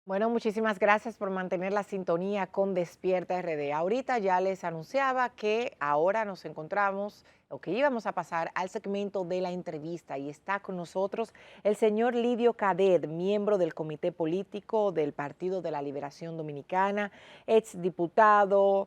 Bueno, muchísimas gracias por mantener la sintonía con Despierta RD. Ahorita ya les anunciaba que ahora nos encontramos o que íbamos a pasar al segmento de la entrevista y está con nosotros el señor Lidio Cadet, miembro del Comité Político del Partido de la Liberación Dominicana, exdiputado,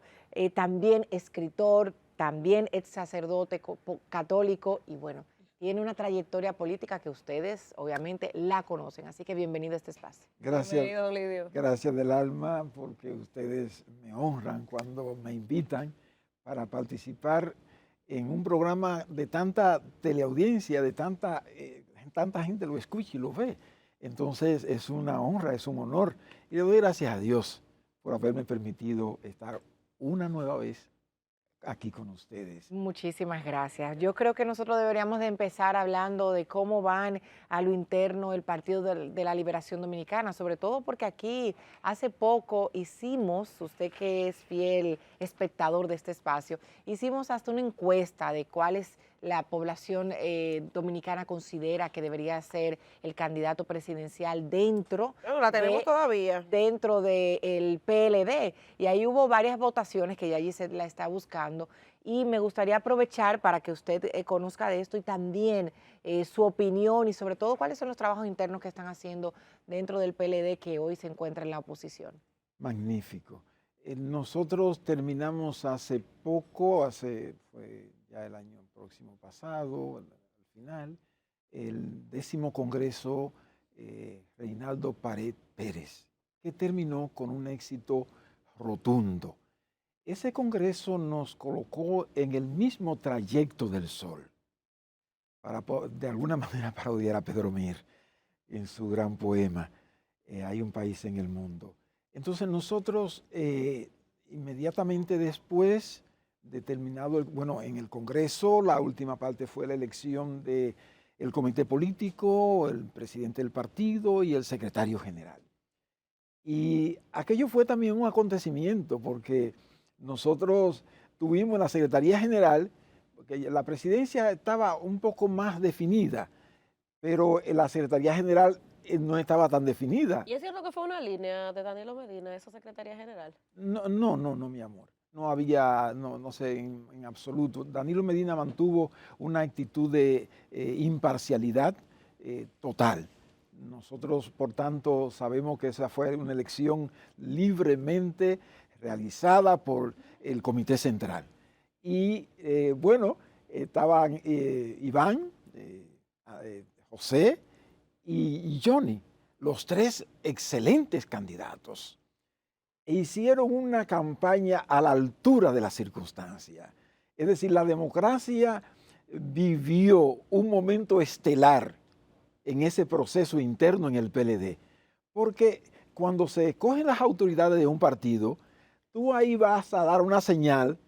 también escritor, también ex sacerdote católico y bueno, tiene una trayectoria política que ustedes obviamente la conocen, así que bienvenido a este espacio. Gracias, Bienvenido, Lidio. gracias del alma porque ustedes me honran cuando me invitan para participar en un programa de tanta teleaudiencia, de tanta gente lo escucha y lo ve. Entonces es una honra, es un honor y le doy gracias a Dios por haberme permitido estar una nueva vez aquí con ustedes. Muchísimas gracias. Yo creo que nosotros deberíamos de empezar hablando de cómo van a lo interno el Partido de la Liberación Dominicana, sobre todo porque aquí hace poco hicimos, usted que es fiel espectador de este espacio, hicimos hasta una encuesta de cuál es la población dominicana considera que debería ser el candidato presidencial Bueno, la tenemos todavía. dentro del PLD. Y ahí hubo varias votaciones que ya allí se la está buscando. Y me gustaría aprovechar para que usted conozca de esto y también su opinión y sobre todo cuáles son los trabajos internos que están haciendo dentro del PLD que hoy se encuentra en la oposición. Magnífico. Nosotros terminamos hace poco, fue ya el año próximo pasado, al final, el 10º Congreso Reinaldo Pared Pérez, que terminó con un éxito rotundo. Ese congreso nos colocó en el mismo trayecto del sol, de alguna manera parodiar a Pedro Mir en su gran poema, Hay un país en el mundo. Entonces nosotros inmediatamente después de terminado, bueno, en el Congreso, la última parte fue la elección del comité político, el presidente del partido y el secretario general. Y aquello fue también un acontecimiento porque nosotros tuvimos en la Secretaría General, porque la presidencia estaba un poco más definida, pero en la Secretaría General no estaba tan definida. ¿Y es cierto que fue una línea de Danilo Medina, esa Secretaría General? No, mi amor. No había, no sé, en absoluto. Danilo Medina mantuvo una actitud de imparcialidad total. Nosotros, por tanto, sabemos que esa fue una elección libremente realizada por el Comité Central. Y bueno, estaban Iván, José y Johnny, los tres excelentes candidatos. E hicieron una campaña a la altura de la circunstancia. Es decir, la democracia vivió un momento estelar en ese proceso interno en el PLD, porque cuando se escogen las autoridades de un partido, tú ahí vas a dar una señal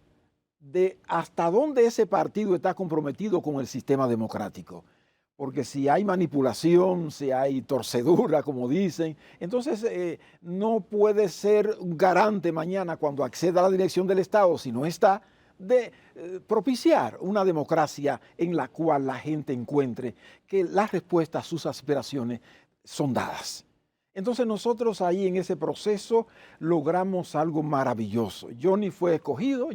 de hasta dónde ese partido está comprometido con el sistema democrático. Porque si hay manipulación, si hay torcedura, como dicen, entonces no puede ser un garante mañana cuando acceda a la dirección del Estado, si no está, de propiciar una democracia en la cual la gente encuentre que las respuestas a sus aspiraciones son dadas. Entonces nosotros ahí en ese proceso logramos algo maravilloso. Johnny fue escogido,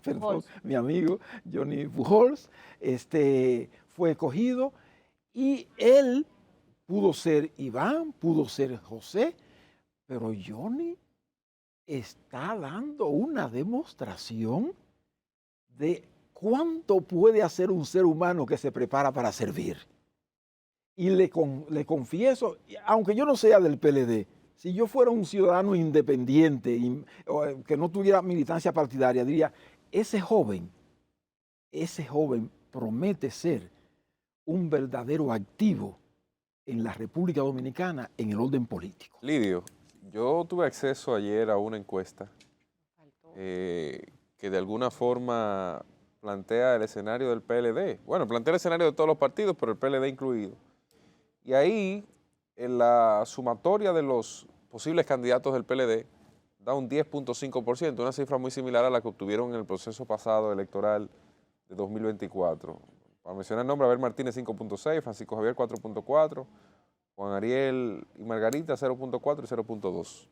perdón, mi amigo, Johnny Pujols, fue escogido y él pudo ser Iván, pudo ser José, pero Johnny está dando una demostración de cuánto puede hacer un ser humano que se prepara para servir. Y le confieso, aunque yo no sea del PLD, si yo fuera un ciudadano independiente, que no tuviera militancia partidaria, diría, ese joven promete ser un verdadero activo en la República Dominicana en el orden político. Lidio, yo tuve acceso ayer a una encuesta que de alguna forma plantea el escenario del PLD. Bueno, plantea el escenario de todos los partidos, pero el PLD incluido. Y ahí, en la sumatoria de los posibles candidatos del PLD, da un 10.5%, una cifra muy similar a la que obtuvieron en el proceso pasado electoral de 2024. Para mencionar el nombre, Abel Martínez 5.6, Francisco Javier 4.4, Juan Juan Ariel y Margarita 0.4 y 0.2,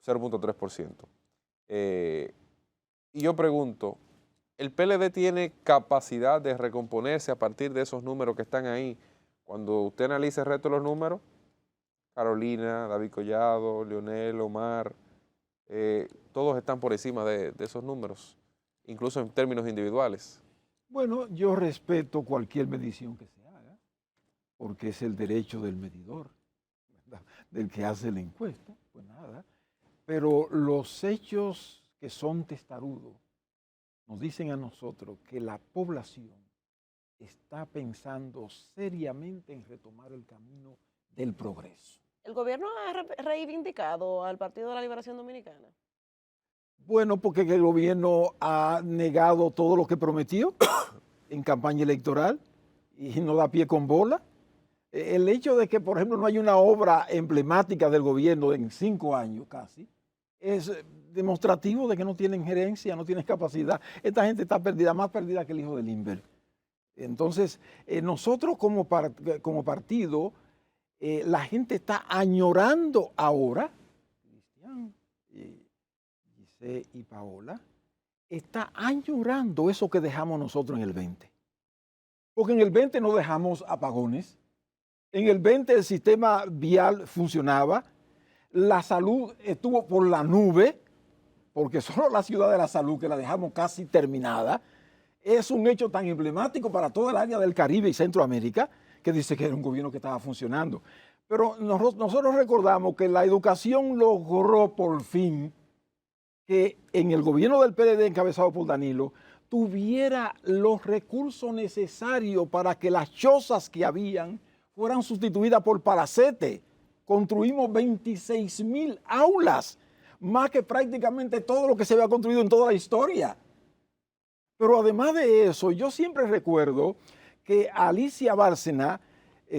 0.3%. Y yo pregunto, ¿el PLD tiene capacidad de recomponerse a partir de esos números que están ahí? Cuando usted analiza el resto de los números, Carolina, David Collado, Leonel, Omar, todos están por encima de esos números, incluso en términos individuales. Bueno, yo respeto cualquier medición que se haga, porque es el derecho del medidor, ¿verdad?, del que hace la encuesta, pues nada. Pero los hechos que son testarudos nos dicen a nosotros que la población está pensando seriamente en retomar el camino del progreso. ¿El gobierno ha reivindicado al Partido de la Liberación Dominicana? Bueno, porque el gobierno ha negado todo lo que prometió en campaña electoral y no da pie con bola. El hecho de que, por ejemplo, no hay una obra emblemática del gobierno en 5 años casi, es demostrativo de que no tienen gerencia, no tienen capacidad. Esta gente está perdida, más perdida que el hijo de Limber. Entonces, nosotros como partido, la gente está añorando ahora, Cristian, Giselle y Paola, está añorando eso que dejamos nosotros en el 20. Porque en el 20 no dejamos apagones, en el 20 el sistema vial funcionaba, la salud estuvo por la nube, porque solo la ciudad de la salud, que la dejamos casi terminada, es un hecho tan emblemático para toda el área del Caribe y Centroamérica, que dice que era un gobierno que estaba funcionando. Pero nosotros recordamos que la educación logró por fin que en el gobierno del PLD encabezado por Danilo tuviera los recursos necesarios para que las chozas que habían fueran sustituidas por palacetes. Construimos 26,000 aulas, más que prácticamente todo lo que se había construido en toda la historia. Pero además de eso, yo siempre recuerdo que Alicia Bárcena,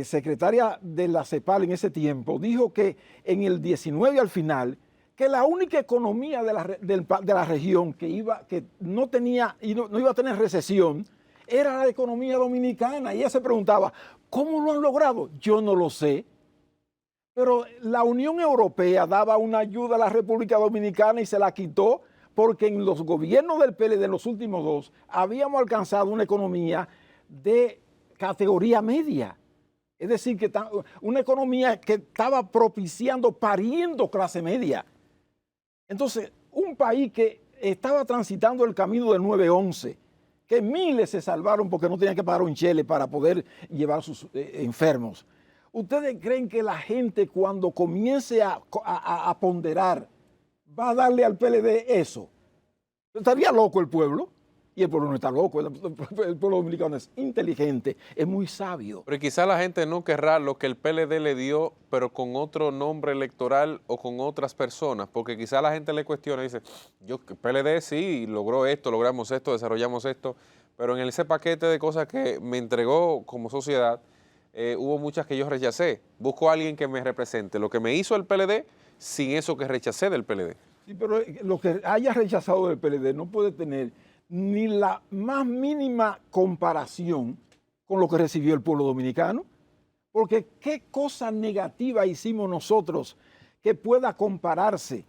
secretaria de la CEPAL en ese tiempo, dijo que en el 19 al final, que la única economía de la región que no tenía y no iba a tener recesión era la economía dominicana. Y ella se preguntaba, ¿cómo lo han logrado? Yo no lo sé. Pero la Unión Europea daba una ayuda a la República Dominicana y se la quitó porque en los gobiernos del PLD, en los últimos 2, habíamos alcanzado una economía de categoría media. Es decir, que una economía que estaba propiciando, pariendo clase media. Entonces, un país que estaba transitando el camino del 9-11, que miles se salvaron porque no tenían que pagar un chele para poder llevar a sus enfermos. ¿Ustedes creen que la gente cuando comience a ponderar va a darle al PLD eso? Estaría loco el pueblo. Y el pueblo no está loco, el pueblo dominicano es inteligente, es muy sabio. Pero quizá la gente no querrá lo que el PLD le dio, pero con otro nombre electoral o con otras personas, porque quizá la gente le cuestiona y dice, yo, PLD sí, logró esto, logramos esto, desarrollamos esto, pero en ese paquete de cosas que me entregó como sociedad, hubo muchas que yo rechacé. Busco a alguien que me represente lo que me hizo el PLD sin eso que rechacé del PLD. Sí, pero lo que haya rechazado del PLD no puede tener ni la más mínima comparación con lo que recibió el pueblo dominicano, porque qué cosa negativa hicimos nosotros que pueda compararse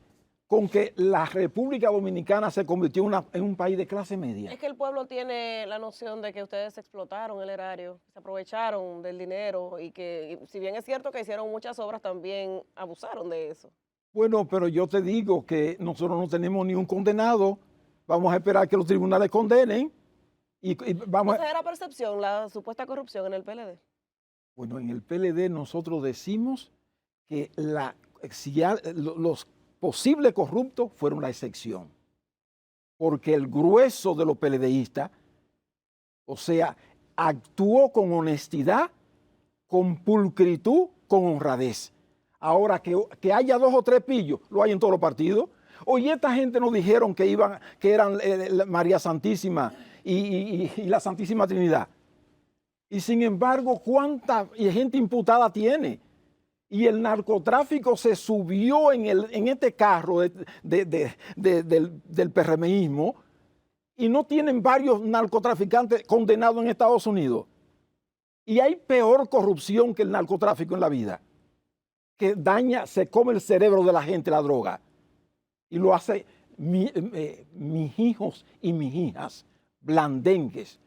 con que la República Dominicana se convirtió en un país de clase media. Es que el pueblo tiene la noción de que ustedes explotaron el erario, se aprovecharon del dinero y que, si bien es cierto que hicieron muchas obras, también abusaron de eso. Bueno, pero yo te digo que nosotros no tenemos ni un condenado. Vamos a esperar que los tribunales condenen y vamos ¿Esa era percepción, la supuesta corrupción en el PLD? Bueno, en el PLD nosotros decimos que los posibles corruptos fueron la excepción. Porque el grueso de los PLDistas, o sea, actuó con honestidad, con pulcritud, con honradez. Ahora, que haya 2 o 3 pillos, lo hay en todos los partidos. Oye, esta gente nos dijeron que eran María Santísima y la Santísima Trinidad. Y sin embargo, ¿cuánta gente imputada tiene? Y el narcotráfico se subió en este carro del PRMismo y no tienen varios narcotraficantes condenados en Estados Unidos. Y hay peor corrupción que el narcotráfico en la vida, que daña, se come el cerebro de la gente, la droga. Y lo hace mis hijos y mis hijas blandengues.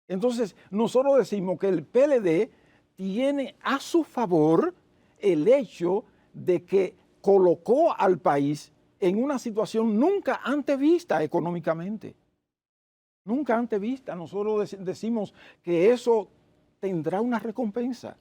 Entonces, nosotros decimos que el PLD tiene a su favor el hecho de que colocó al país en una situación nunca antes vista económicamente. Nunca antes vista. Nosotros decimos que eso tendrá una recompensa.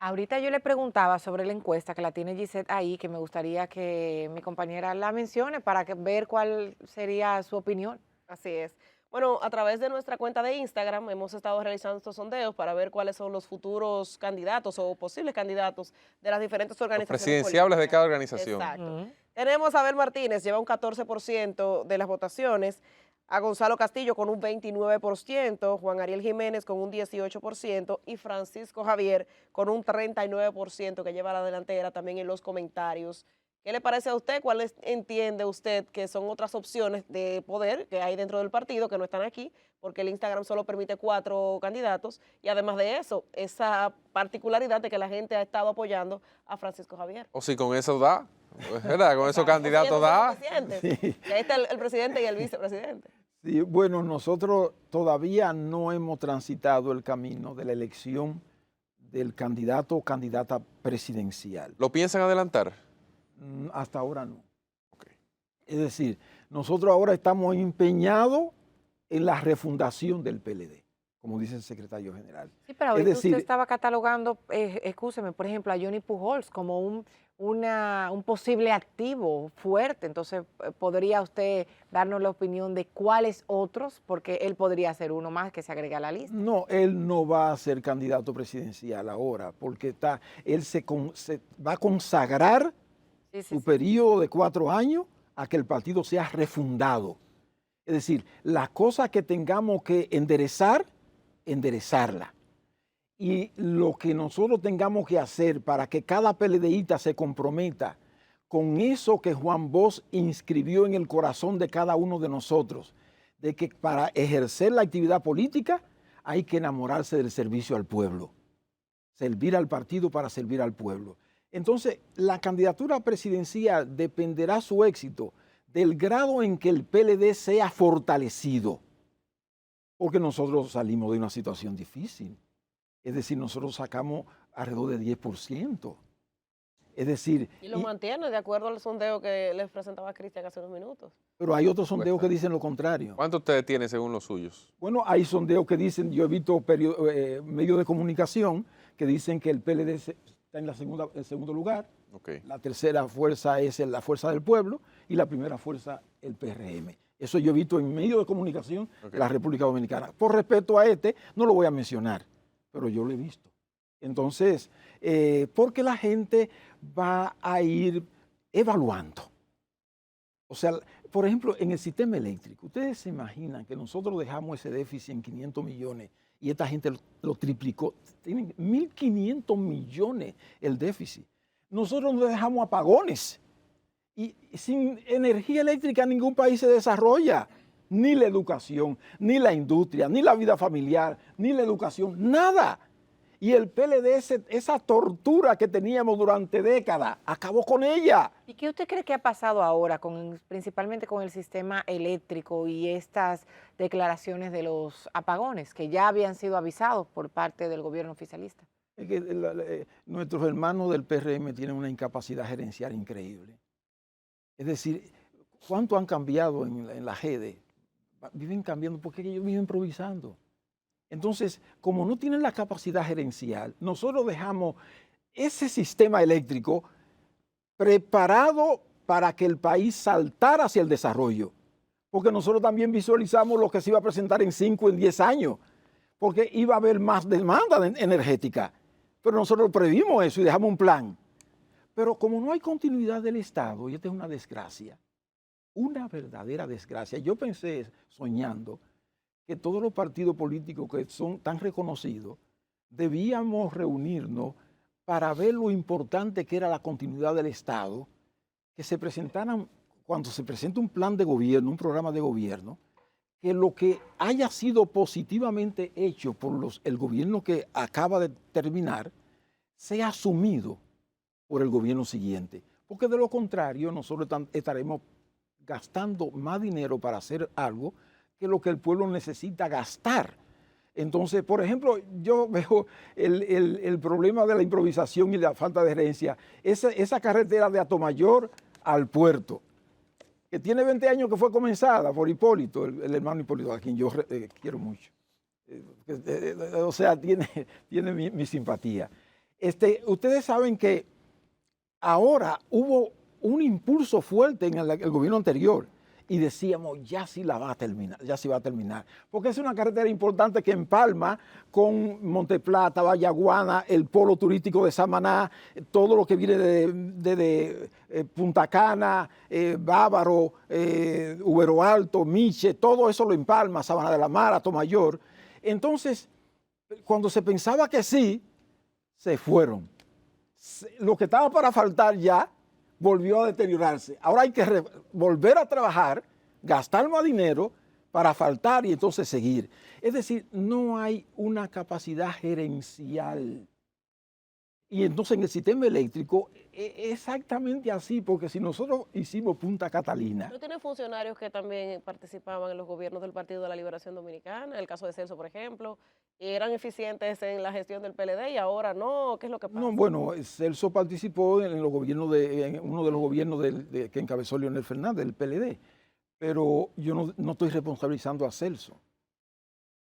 Ahorita yo le preguntaba sobre la encuesta que la tiene Gisette ahí, que me gustaría que mi compañera la mencione para ver cuál sería su opinión. Así es. Bueno, a través de nuestra cuenta de Instagram hemos estado realizando estos sondeos para ver cuáles son los futuros candidatos o posibles candidatos de las diferentes Los organizaciones presidenciables de políticas. cada organización. Exacto. Tenemos a Abel Martínez, lleva un 14% de las votaciones, a Gonzalo Castillo con un 29%, Juan Ariel Jiménez con un 18% y Francisco Javier con un 39% que lleva la delantera también en los comentarios. ¿Qué le parece a usted? ¿Cuáles entiende usted que son otras opciones de poder que hay dentro del partido que no están aquí? Porque el Instagram solo permite 4 candidatos y además de eso, esa particularidad de que la gente ha estado apoyando a Francisco Javier. O si con eso da, ¿verdad? Con esos candidatos da. Sí. Y ahí está el presidente y el vicepresidente. Sí, bueno, nosotros todavía no hemos transitado el camino de la elección del candidato o candidata presidencial. ¿Lo piensan adelantar? Hasta ahora no. Okay. Es decir, nosotros ahora estamos empeñados en la refundación del PLD, como dice el secretario general. Sí, pero ahorita Es decir, usted estaba catalogando, excúseme, por ejemplo, a Johnny Pujols como un posible activo fuerte. Entonces, ¿podría usted darnos la opinión de cuáles otros? Porque él podría ser uno más que se agrega a la lista. no, él no va a ser candidato presidencial ahora, porque él se va a consagrar su periodo de 4 años a que el partido sea refundado. Es decir, las cosas que tengamos que enderezar, enderezarla. Y lo que nosotros tengamos que hacer para que cada PLDista se comprometa con eso que Juan Bosch inscribió en el corazón de cada uno de nosotros, de que para ejercer la actividad política hay que enamorarse del servicio al pueblo, servir al partido para servir al pueblo. Entonces, la candidatura presidencial dependerá su éxito del grado en que el PLD sea fortalecido, porque nosotros salimos de una situación difícil. Es decir, nosotros sacamos alrededor de 10%. Es decir... Y lo mantiene de acuerdo al sondeo que les presentaba Cristian hace unos minutos. Pero hay otros sondeos que dicen lo contrario. ¿Cuánto ustedes tienen según los suyos? Bueno, hay sondeos que dicen, yo he visto medios de comunicación que dicen que el PLD está en el segundo lugar. Okay. La tercera fuerza es la Fuerza del Pueblo y la primera fuerza el PRM. Eso yo he visto en medios de comunicación de la República Dominicana. Por respeto a no lo voy a mencionar, pero yo lo he visto. Entonces, porque la gente va a ir evaluando. O sea, por ejemplo, en el sistema eléctrico, ustedes se imaginan que nosotros dejamos ese déficit en 500 millones y esta gente lo triplicó. Tienen 1.500 millones el déficit. Nosotros no dejamos apagones. Y sin energía eléctrica ningún país se desarrolla. Ni la educación, ni la industria, ni la vida familiar, ni la educación, nada. Y el PLD, esa tortura que teníamos durante décadas, acabó con ella. ¿Y qué usted cree que ha pasado ahora, principalmente con el sistema eléctrico y estas declaraciones de los apagones que ya habían sido avisados por parte del gobierno oficialista? Es que nuestros hermanos del PRM tienen una incapacidad gerencial increíble. Es decir, ¿cuánto han cambiado en la GEDE? Viven cambiando porque ellos viven improvisando. Entonces, como no tienen la capacidad gerencial, nosotros dejamos ese sistema eléctrico preparado para que el país saltara hacia el desarrollo. Porque nosotros también visualizamos lo que se iba a presentar en 5, en 10 años. Porque iba a haber más demanda energética. Pero nosotros previmos eso y dejamos un plan. Pero como no hay continuidad del Estado, y esta es una desgracia, una verdadera desgracia. Yo pensé, soñando, que todos los partidos políticos que son tan reconocidos, debíamos reunirnos para ver lo importante que era la continuidad del Estado, que se presentaran, cuando se presenta un plan de gobierno, un programa de gobierno, que lo que haya sido positivamente hecho por el gobierno que acaba de terminar sea asumido por el gobierno siguiente, porque de lo contrario nosotros estaremos gastando más dinero para hacer algo que lo que el pueblo necesita gastar. Entonces, por ejemplo, yo veo el problema de la improvisación y la falta de herencia. Esa carretera de Atomayor al puerto, que tiene 20 años que fue comenzada por Hipólito, el hermano Hipólito, a quien yo quiero mucho. O sea, tiene mi simpatía. Ustedes saben que ahora hubo un impulso fuerte en el gobierno anterior y decíamos, ya sí la va a terminar, ya sí va a terminar. Porque es una carretera importante que empalma con Monteplata, Vallaguana, el polo turístico de Samaná, todo lo que viene de Punta Cana, Bávaro, Ubero Alto, Miche, todo eso lo empalma, Sabana de la Mar, Atomayor. Entonces, cuando se pensaba que sí, se fueron. Lo que estaba para faltar ya volvió a deteriorarse. Ahora hay que volver a trabajar, gastar más dinero para faltar y entonces seguir. Es decir, no hay una capacidad gerencial. Y entonces en el sistema eléctrico es exactamente así, porque si nosotros hicimos Punta Catalina. ¿No tienen funcionarios que también participaban en los gobiernos del Partido de la Liberación Dominicana? En el caso de Celso, por ejemplo, y eran eficientes en la gestión del PLD y ahora no. ¿Qué es lo que pasa? No, bueno, Celso participó en los gobiernos en uno de los gobiernos que encabezó Leonel Fernández, del PLD. Pero yo no estoy responsabilizando a Celso.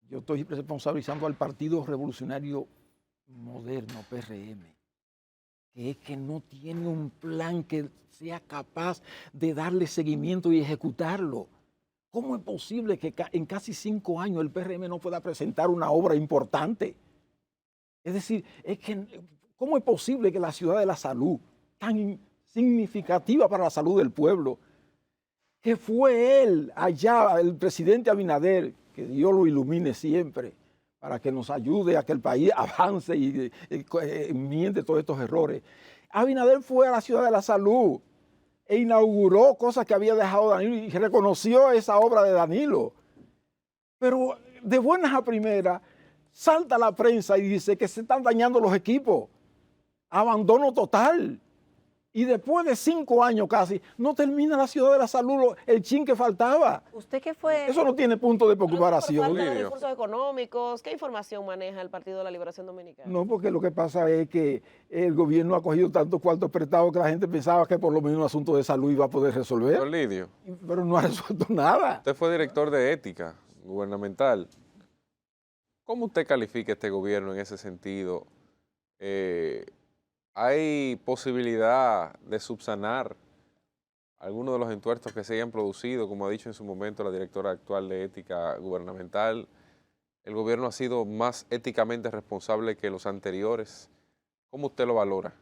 Yo estoy responsabilizando al Partido Revolucionario Moderno, PRM, que es que no tiene un plan que sea capaz de darle seguimiento y ejecutarlo. ¿Cómo es posible que en casi 5 años el PRM no pueda presentar una obra importante? Es decir, ¿cómo es posible que la ciudad de la salud, tan significativa para la salud del pueblo, que fue él allá, el presidente Abinader, que Dios lo ilumine siempre, para que nos ayude a que el país avance y enmiende todos estos errores? Abinader fue a la ciudad de la salud e inauguró cosas que había dejado Danilo y reconoció esa obra de Danilo. Pero de buenas a primeras salta la prensa y dice que se están dañando los equipos. Abandono total. Y después de 5 años casi, no termina la ciudad de la salud el chin que faltaba. ¿Usted qué fue? Eso no tiene punto de preocupación. ¿Falta de recursos económicos? ¿Qué información maneja el Partido de la Liberación Dominicana? No, porque lo que pasa es que el gobierno ha cogido tantos cuartos prestados que la gente pensaba que por lo menos un asunto de salud iba a poder resolver. Don Lidio, Pero no ha resuelto nada. usted fue director de ética gubernamental. ¿Cómo usted califica este gobierno en ese sentido? ¿Hay posibilidad de subsanar algunos de los entuertos que se hayan producido? Como ha dicho en su momento la directora actual de ética gubernamental, ¿el gobierno ha sido más éticamente responsable que los anteriores? ¿Cómo usted lo valora?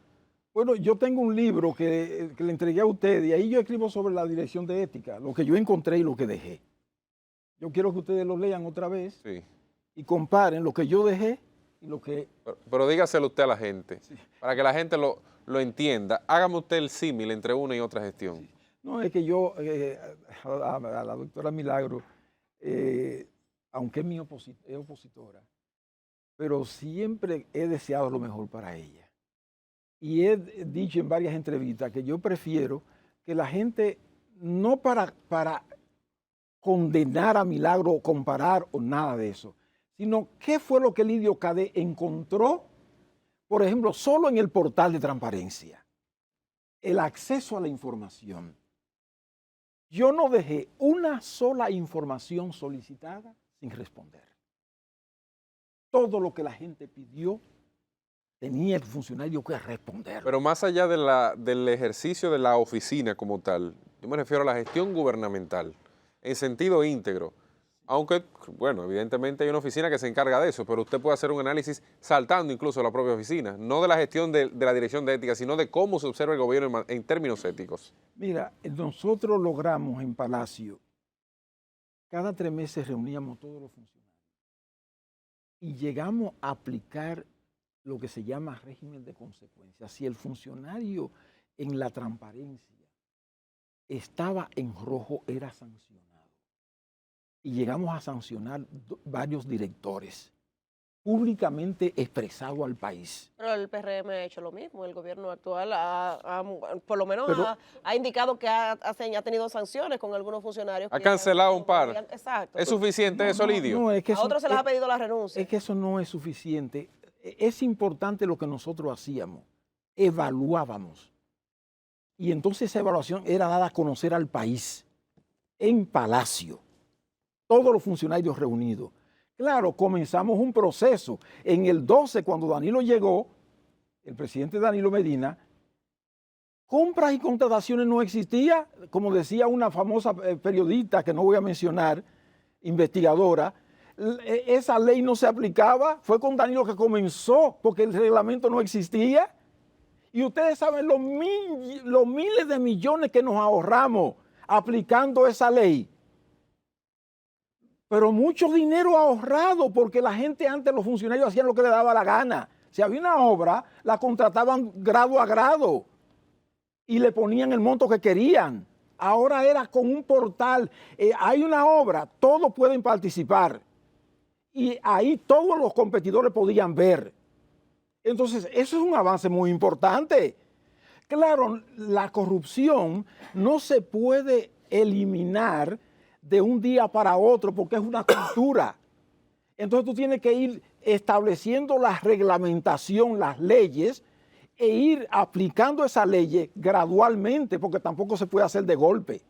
Bueno, yo tengo un libro que le entregué a usted y ahí yo escribo sobre la dirección de ética, lo que yo encontré y lo que dejé. Yo quiero que ustedes lo lean otra vez Sí. y comparen lo que yo dejé y lo que... Pero dígaselo usted a la gente, para que la gente lo entienda. Hágame usted el símil entre una y otra gestión. Sí. No, es que yo, a la doctora Milagro, aunque es opositora, pero siempre he deseado lo mejor para ella. Y he dicho en varias entrevistas que yo prefiero que la gente, no para condenar a Milagro o comparar o nada de eso, sino qué fue lo que Lidio Cadet encontró, por ejemplo, solo en el portal de transparencia, el acceso a la información. Yo no dejé una sola información solicitada sin responder. Todo lo que la gente pidió tenía el funcionario que responder. Pero más allá del ejercicio de la oficina como tal, yo me refiero a la gestión gubernamental, en sentido íntegro. Aunque, bueno, evidentemente hay una oficina que se encarga de eso, pero usted puede hacer un análisis saltando incluso a la propia oficina, no de la gestión de la dirección de ética, sino de cómo se observa el gobierno en términos éticos. Mira, nosotros logramos en Palacio, cada 3 meses reuníamos todos los funcionarios y llegamos a aplicar lo que se llama régimen de consecuencias. Si el funcionario en la transparencia estaba en rojo, era sancionado. y llegamos a sancionar varios directores, públicamente expresado al país. Pero el PRM ha hecho lo mismo, el gobierno actual por lo menos Pero- ha indicado que ha tenido sanciones con algunos funcionarios. Ha que cancelado un par. Exacto. ¿Es suficiente eso, Lidio? No, es que A otros se les ha pedido la renuncia. es que eso no es suficiente. Es importante lo que nosotros hacíamos, evaluábamos. Y entonces esa evaluación era dada a conocer al país, en Palacio, todos los funcionarios reunidos. Claro, comenzamos un proceso. En el 12, cuando Danilo llegó, el presidente Danilo Medina, compras y contrataciones no existía, como decía una famosa periodista que no voy a mencionar, investigadora, esa ley no se aplicaba, fue con Danilo que comenzó, porque el reglamento no existía. Y ustedes saben los miles de millones que nos ahorramos aplicando esa ley. Pero mucho dinero ahorrado, porque la gente antes, los funcionarios hacían lo que les daba la gana. Si había una obra, la contrataban grado a grado y le ponían el monto que querían. Ahora era con un portal. Hay una obra, todos pueden participar. Y ahí todos los competidores podían ver. Entonces, eso es un avance muy importante. Claro, la corrupción no se puede eliminar de un día para otro porque es una cultura. Entonces tú tienes que ir estableciendo la reglamentación, las leyes, e ir aplicando esas leyes gradualmente, porque tampoco se puede hacer de golpe.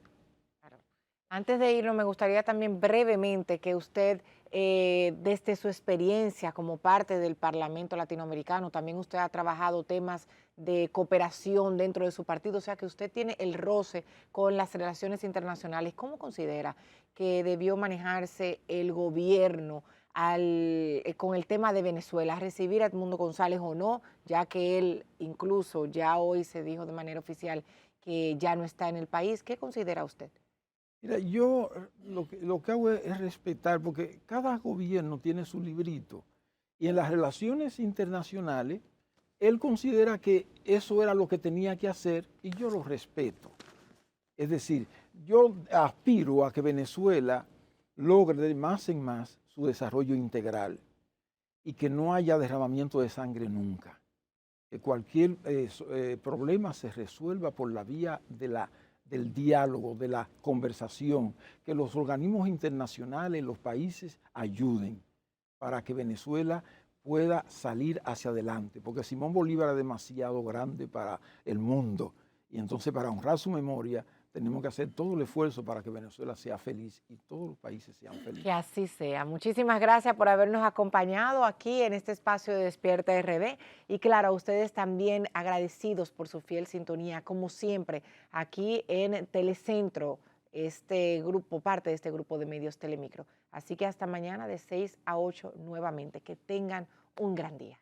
Antes de irnos, me gustaría también brevemente que usted, desde su experiencia como parte del Parlamento Latinoamericano, también usted ha trabajado temas de cooperación dentro de su partido, o sea que usted tiene el roce con las relaciones internacionales. ¿Cómo considera que debió manejarse el gobierno con el tema de Venezuela, recibir a Edmundo González o no, ya que él incluso ya hoy se dijo de manera oficial que ya no está en el país? ¿Qué considera usted? Mira, yo lo que hago es respetar, porque cada gobierno tiene su librito. Y en las relaciones internacionales, él considera que eso era lo que tenía que hacer y yo lo respeto. Es decir, yo aspiro a que Venezuela logre de más en más su desarrollo integral y que no haya derramamiento de sangre nunca. Que cualquier problema se resuelva por la vía del diálogo, de la conversación, que los organismos internacionales, los países ayuden para que Venezuela pueda salir hacia adelante, porque Simón Bolívar es demasiado grande para el mundo y entonces para honrar su memoria tenemos que hacer todo el esfuerzo para que Venezuela sea feliz y todos los países sean felices. Que así sea. Muchísimas gracias por habernos acompañado aquí en este espacio de Despierta RD. Y claro, a ustedes también agradecidos por su fiel sintonía, como siempre, aquí en Telecentro, este grupo, parte de este grupo de medios Telemicro. Así que hasta mañana de 6 a 8 nuevamente. Que tengan un gran día.